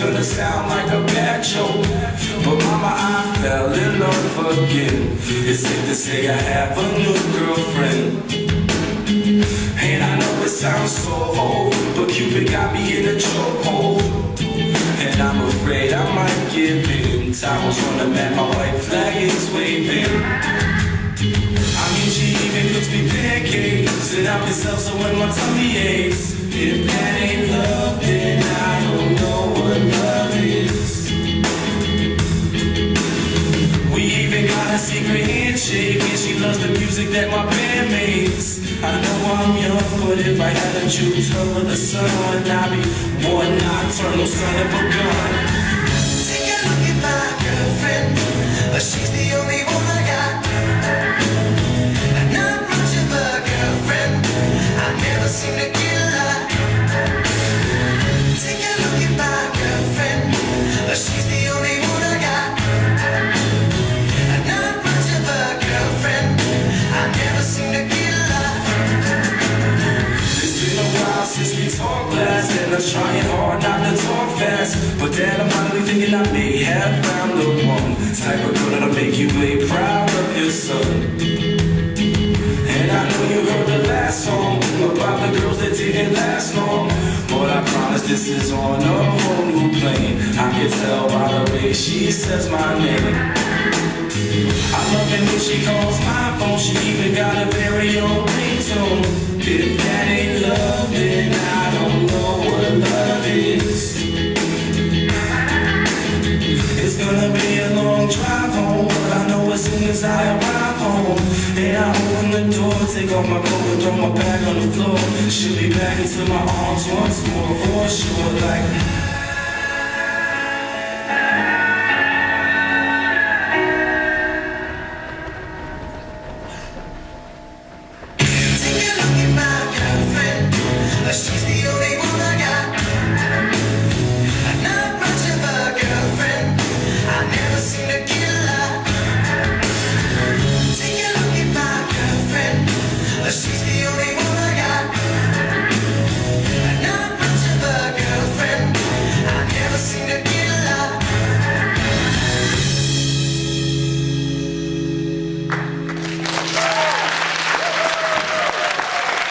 gonna sound like a bad joke, but mama, I fell in love again. It's safe to say I have a new girlfriend. And I know it sounds so old, but Cupid got me in a chokehold. And I'm afraid I might give in. Time was on the map, my white flag is waving. I mean, she even cooks me pancakes, and I'm myself so when my tummy aches. If that ain't love, then I don't know what love is. We even got a secret handshake, and she loves the music that my band makes. I know I'm young, but if I had to choose her or the sun, I'd be one nocturnal son of a gun. Take a look at my girlfriend, she's the only one I got. Not much of a girlfriend, I never seem to get a lot. Take a look at my girlfriend, she's the only one I got. Not much of a girlfriend, I never seem to get a lot. It's been a while since we talked last, and I'm trying hard not to talk fast. But then I'm finally thinking I may have found the one type of girl that'll make you way proud of your son. And I know you heard the last song about the girls that didn't last long, but I promise this is on a whole new plane. I can tell by the way she says my name. I love it when she calls my phone. She even got a very own ringtone. If that ain't love, then I don't know what love is. It's gonna be a long drive home, but I know as soon as I arrive home, and I open the door, take off my coat and throw my bag on the floor, she'll be back into my arms once more, for sure, like